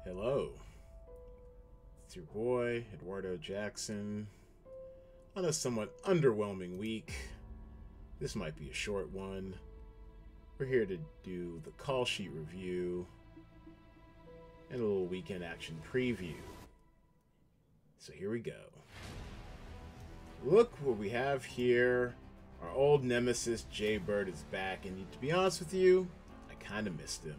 Hello, it's your boy, Edwardo Jackson, on a somewhat underwhelming week. This might be a short one. We're here to do the call sheet review and a little weekend action preview. So here we go. Look what we have here. Our old nemesis, Jaybird, is back, and to be honest with you, I kind of missed him.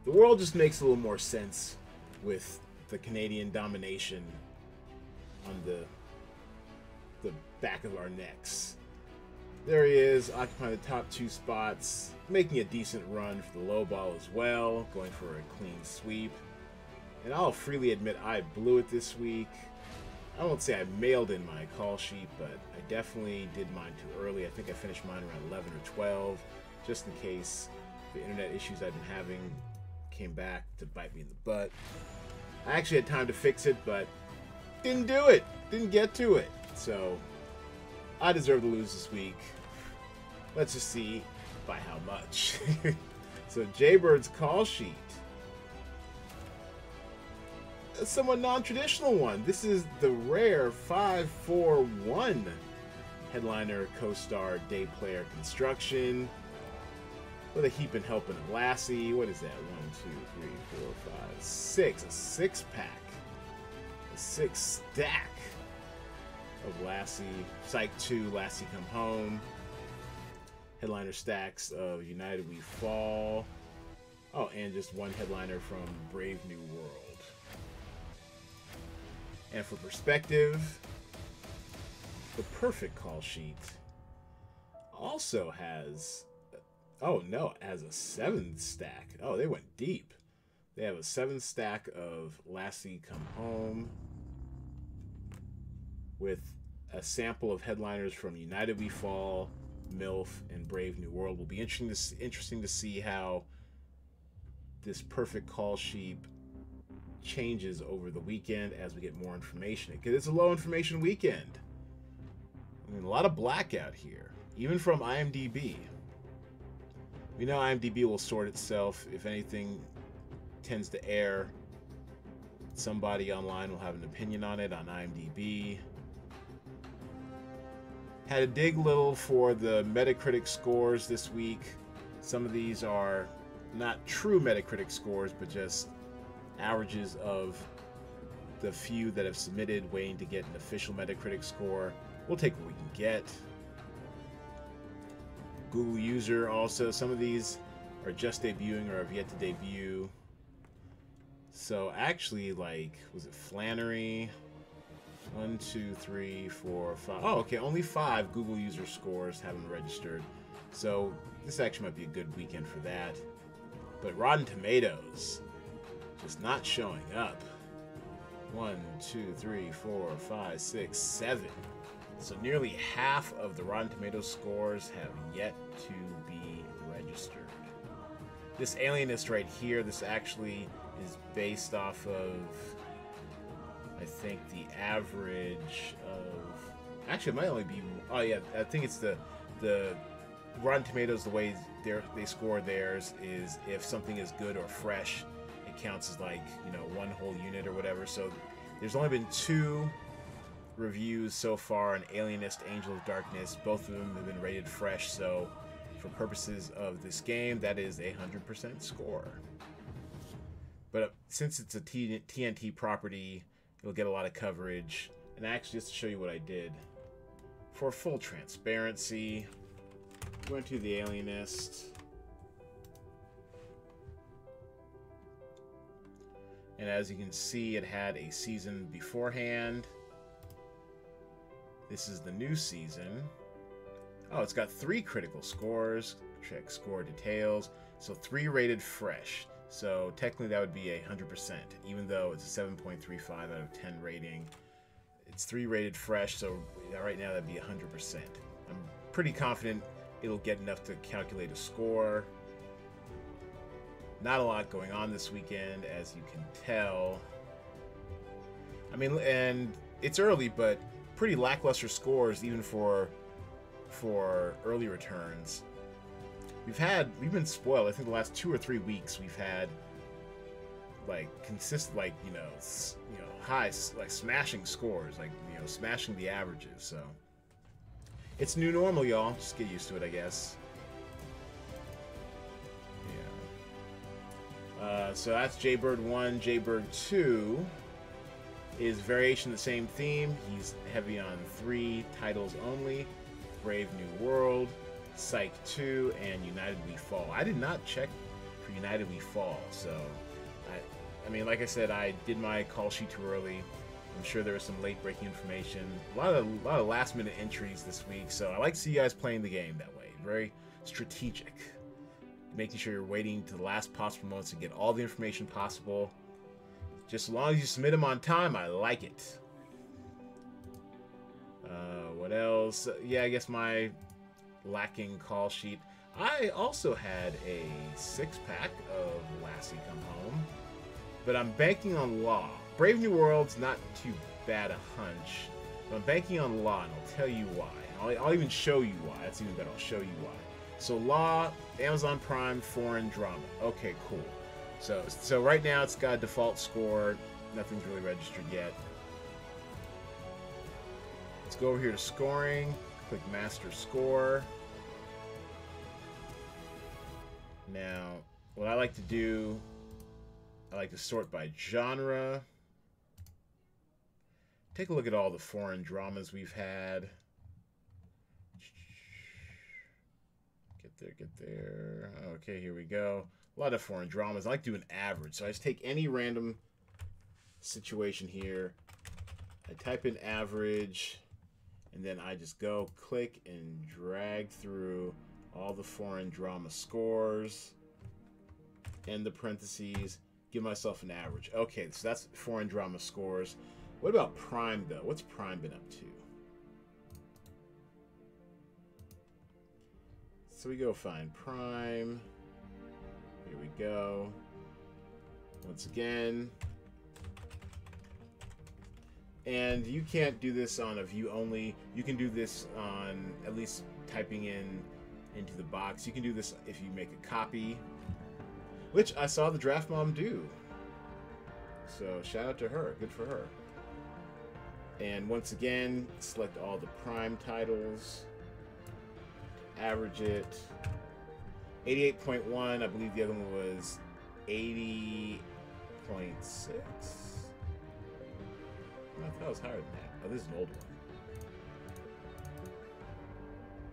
The world just makes a little more sense with the Canadian domination on the back of our necks. There he is, occupying the top two spots, making a decent run for the low ball as well, going for a clean sweep. And I'll freely admit I blew it this week. I won't say I mailed in my call sheet, but I definitely did mine too early. I think I finished mine around 11 or 12, just in case the internet issues I've been having came back to bite me in the butt. I actually had time to fix it, but didn't do it. Didn't get to it. So I deserve to lose this week. Let's just see by how much. So Jaybird's call sheet. A somewhat non-traditional one. This is the rare 5-4-1 headliner co-star day player construction. With a heap and helping of Lassie. What is that? 1, 2, 3, 4, 5, 6. A 6-pack. A 6-stack of Lassie. Psych 2, Lassie Come Home. Headliner stacks of United We Fall. Oh, and just one headliner from Brave New World. And for perspective, the perfect call sheet also has... Oh no, it has a 7-stack. Oh, they went deep. They have a 7-stack of Lassie Come Home with a sample of headliners from United We Fall, MILF, and Brave New World. Will be interesting to see how this perfect call sheet changes over the weekend as we get more information. Because it's a low information weekend. I mean, a lot of blackout here, even from IMDb. We know IMDb will sort itself. If anything tends to air, somebody online will have an opinion on it on IMDb. Had to dig a little for the Metacritic scores this week. Some of these are not true Metacritic scores, but just averages of the few that have submitted, waiting to get an official Metacritic score. We'll take what we can get. Google user also. Some of these are just debuting or have yet to debut. So actually, like, was it Flannery? 1, 2, 3, 4, 5. Oh, okay, only 5 Google user scores haven't registered. So this actually might be a good weekend for that. But Rotten Tomatoes just not showing up. 1, 2, 3, 4, 5, 6, 7. So nearly half of the Rotten Tomatoes scores have yet to be registered. This Alienist right here, this actually is based off of, I think, the average of... Actually, it might only be... Oh, yeah, I think it's the Rotten Tomatoes, the way they score theirs is if something is good or fresh, it counts as, like, you know, one whole unit or whatever. So there's only been 2 reviews so far on Alienist, Angel of Darkness. Both of them have been rated fresh, so for purposes of this game, that is a 100% score. But since it's a TNT property, it'll get a lot of coverage. And actually, just to show you what I did, for full transparency, went to the Alienist, and as you can see, it had a season beforehand. This is the new season. Oh, it's got 3 critical scores. Check score details. So 3 rated fresh. So technically that would be 100%, even though it's a 7.35 out of 10 rating. It's 3 rated fresh, so right now that'd be 100%. I'm pretty confident it'll get enough to calculate a score. Not a lot going on this weekend, as you can tell. I mean, and it's early, but pretty lackluster scores even for early returns. We've been spoiled. I think the last 2 or 3 weeks we've had consistent, high, like smashing scores, like smashing the averages. So it's new normal, y'all. Just get used to it, I guess. Yeah. So that's Jaybird 1. Jaybird 2 is variation of the same theme. He's heavy on 3 titles only: Brave New World, Psych 2, and United We Fall. I did not check for United We Fall, so I mean, like I said, I did my call sheet too early. I'm sure there was some late breaking information. A lot of last minute entries this week, so I like to see you guys playing the game that way. Very strategic, making sure you're waiting to the last possible moments to get all the information possible. Just as long as you submit them on time, I like it. What else? Yeah, I guess my lacking call sheet. I also had a 6-pack of Lassie Come Home, but I'm banking on Law. Brave New World's not too bad a hunch, but I'm banking on Law, and I'll tell you why. I'll even show you why. That's even better. I'll show you why. So Law, Amazon Prime, foreign drama. Okay, cool. So right now it's got a default score. Nothing's really registered yet. Let's go over here to scoring. Click Master Score. Now, what I like to do, I like to sort by genre. Take a look at all the foreign dramas we've had. Get there. Okay, here we go. A lot of foreign dramas. I like to do an average. So I just take any random situation here. I type in average, and then I just go click and drag through all the foreign drama scores, end the parentheses, give myself an average. Okay, so that's foreign drama scores. What about Prime, though? What's Prime been up to? So we go find Prime. Here we go. Once again. And you can't do this on a view only. You can do this on at least typing into the box. You can do this if you make a copy, which I saw the Draft Mom do. So shout out to her. Good for her. And once again, select all the Prime titles. Average it. 88.1. I believe the other one was 80.6. I thought it was higher than that. Oh, this is an old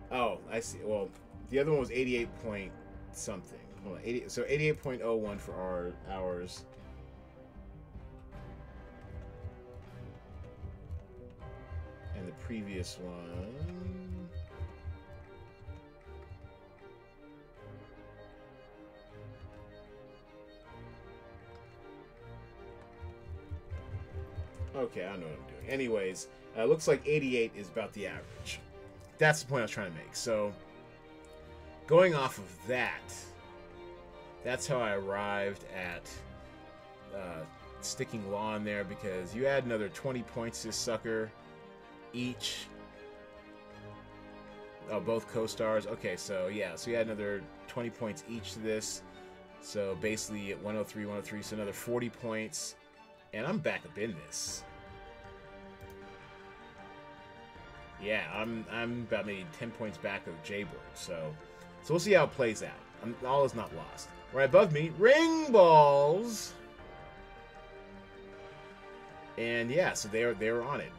one. Oh, I see. Well, the other one was 88 point something. Hold on, 80, so 88.01 for ours. And the previous one. Okay, I know what I'm doing. Anyways, looks like 88 is about the average. That's the point I was trying to make. So, going off of that, that's how I arrived at sticking Law in there, because you add another 20 points to this sucker each. Oh, both co-stars. Okay, so yeah, so you add another 20 points each to this. So basically at 103, so another 40 points. And I'm back up in this. Yeah, I'm about maybe 10 points back of Jaybird. So we'll see how it plays out. All is not lost. Right above me, Ring Balls. And yeah, so they were on it.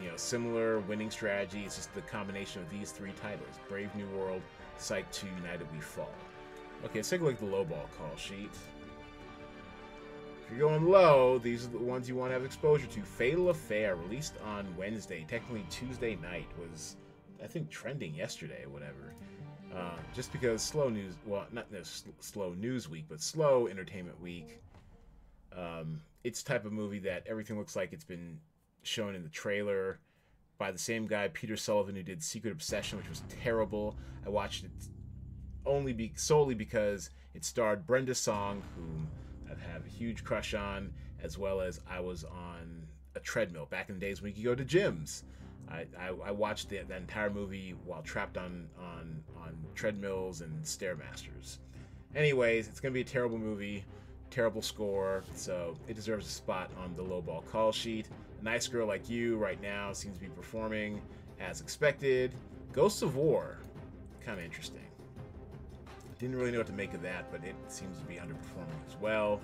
You know, similar winning strategy. It's just the combination of these 3 titles: Brave New World, Psych 2, United We Fall. Okay, let's take a look at the lowball call sheet. If you're going low, these are the ones you want to have exposure to. Fatal Affair, released on Wednesday. Technically Tuesday night, was, I think, trending yesterday or whatever. Just because slow news, well, not slow news week, but slow entertainment week. It's the type of movie that everything looks like it's been shown in the trailer by the same guy, Peter Sullivan, who did Secret Obsession, which was terrible. I watched it solely because it starred Brenda Song, whom I have a huge crush on, as well as I was on a treadmill back in the days when you could go to gyms. I watched that entire movie while trapped on treadmills and Stairmasters. Anyways, it's going to be a terrible movie. terrible score, so it deserves a spot on the low ball call sheet. A nice girl like you right now seems to be performing as expected. Ghosts of War, kind of interesting. Didn't really know what to make of that, but it seems to be underperforming as well.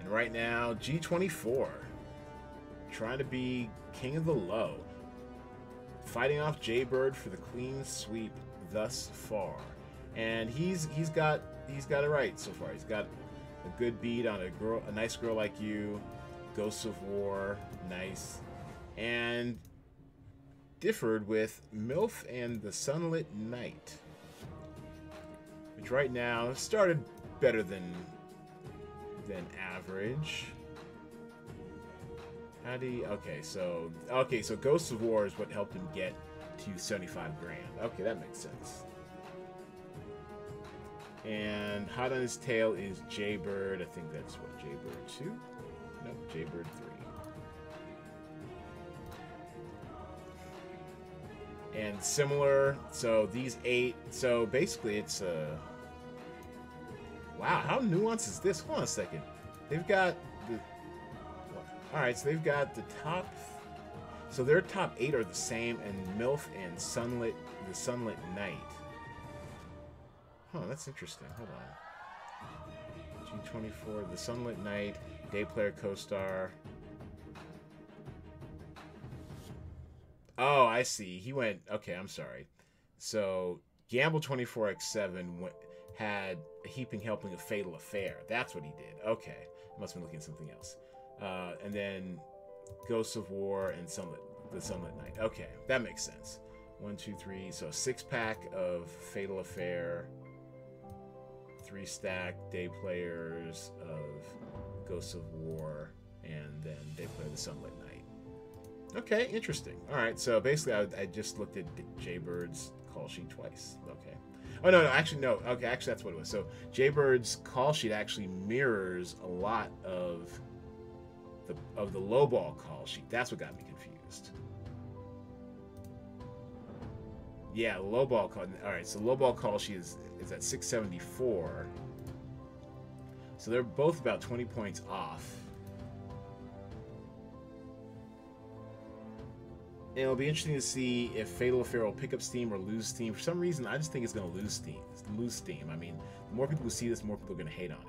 And right now, G24, trying to be king of the low. Fighting off Jaybird for the clean sweep thus far. And he's got it right so far. He's got a good beat on a nice girl like you, Ghosts of War, nice. And differed with MILF and the Sunlit Night, which right now started better than average. How do you, okay, so Ghosts of War is what helped him get to 75 grand. Okay, that makes sense. And hot on his tail is Jaybird. I think that's what, Jaybird 2? No, Jaybird 3. And similar, so these 8, so basically it's wow, how nuanced is this? Hold on a second. They've got the, alright, so they've got the top, so their top 8 are the same, and MILF and the Sunlit Night. Huh, that's interesting. Hold on. G24, the Sunlit Night, Day Player Co-Star. Oh, I see. He went, okay, I'm sorry. So, Gamble 24x7 had a heaping helping of Fatal Affair. That's what he did. Okay. I must have been looking at something else. And then Ghosts of War and the Sunlit Night. Okay, that makes sense. 1, 2, 3. So, 6-pack of Fatal Affair. 3-stack Day Players of Ghosts of War, and then Day Player the Sunlit Night. Okay, interesting. All right, so basically I just looked at Jaybird's call sheet twice. Okay. Oh, no, actually, no. Okay, actually, that's what it was. So Jaybird's call sheet actually mirrors a lot of the low ball call sheet. That's what got me confused. Yeah, low ball call. All right, so low ball call sheet is at 674. So they're both about 20 points off. And it'll be interesting to see if Fatal Affair will pick up steam or lose steam. For some reason, I just think it's going to lose steam. I mean, the more people who see this, the more people are going to hate on it.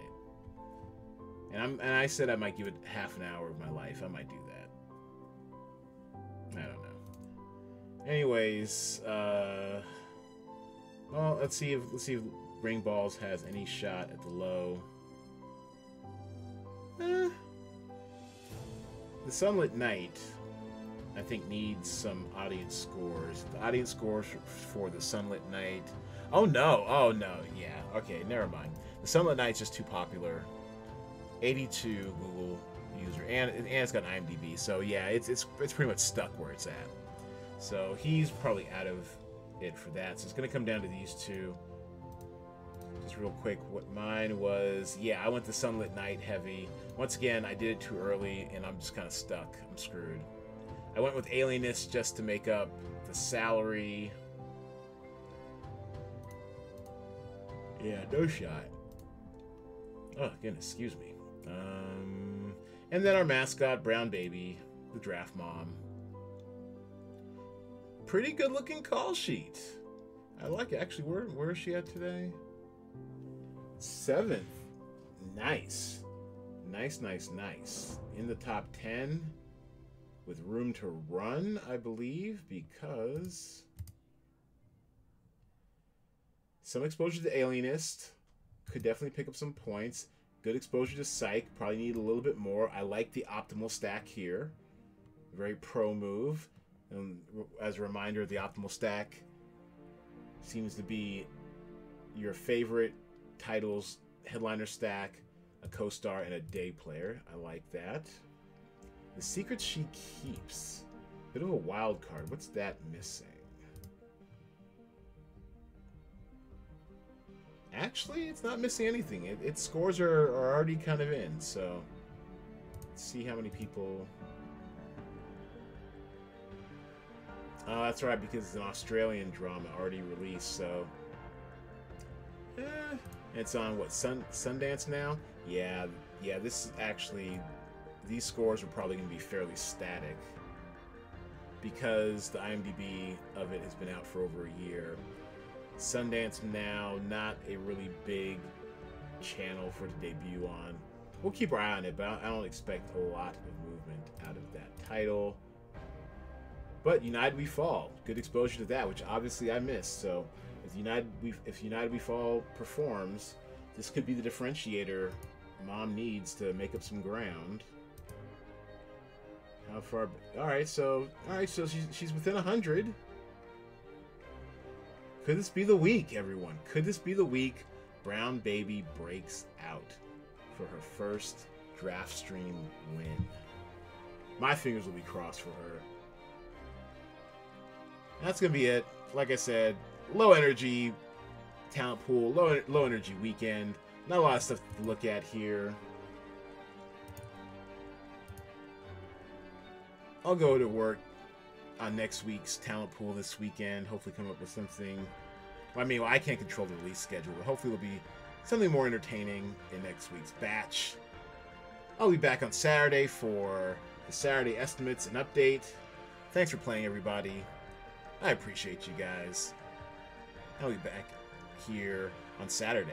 And I said I might give it half an hour of my life. I might do that. I don't know. Anyways, well, let's see if Ring Balls has any shot at the low. The Sunlit Night, I think, needs some audience scores. The audience scores for the Sunlit Night. Oh no! Yeah. Okay, never mind. The Sunlit Night's just too popular. 82 Google user, and it's got an IMDb. So yeah, it's pretty much stuck where it's at. So he's probably out of it for that. So it's gonna come down to these two. Just real quick, what mine was, yeah, I went the Sunlit Night heavy. Once again, I did it too early, and I'm just kind of stuck. I'm screwed. I went with Alienist just to make up the salary. Yeah, no shot. Oh, goodness, excuse me. And then our mascot, Brown Baby, the Draft Mom. Pretty good looking call sheet. I like it. Actually, where is she at today? 7th. Nice. Nice. In the top 10 with room to run, I believe, because some exposure to Alienist could definitely pick up some points. Good exposure to Psych, probably need a little bit more. I like the optimal stack here. Very pro move. And as a reminder, the optimal stack seems to be your favorite titles, headliner stack, a co-star, and a day player. I like that. The secrets she keeps. Bit of a wild card. What's that missing? Actually, it's not missing anything. Its scores are already kind of in, so let's see how many people. Oh, that's right, because it's an Australian drama already released, so. It's on, what, Sundance now? Yeah, yeah, this is actually, these scores are probably going to be fairly static because the IMDb of it has been out for over a year. Sundance Now, not a really big channel for it to debut on. We'll keep our eye on it, but I don't expect a lot of movement out of that title. But United We Fall, good exposure to that, which obviously I missed. So if United We Fall performs, this could be the differentiator Mom needs to make up some ground. How far? All right, so she's within 100. Could this be the week, everyone? Could this be the week Brown Baby breaks out for her first DraftStream win? My fingers will be crossed for her. That's gonna be it. Like I said, low energy talent pool, low energy weekend. Not a lot of stuff to look at here. I'll go to work on next week's talent pool this weekend. Hopefully come up with something. I mean, I can't control the release schedule, but hopefully it'll be something more entertaining in next week's batch. I'll be back on Saturday for the Saturday estimates and update. Thanks for playing, everybody. I appreciate you guys. I'll be back here on Saturday.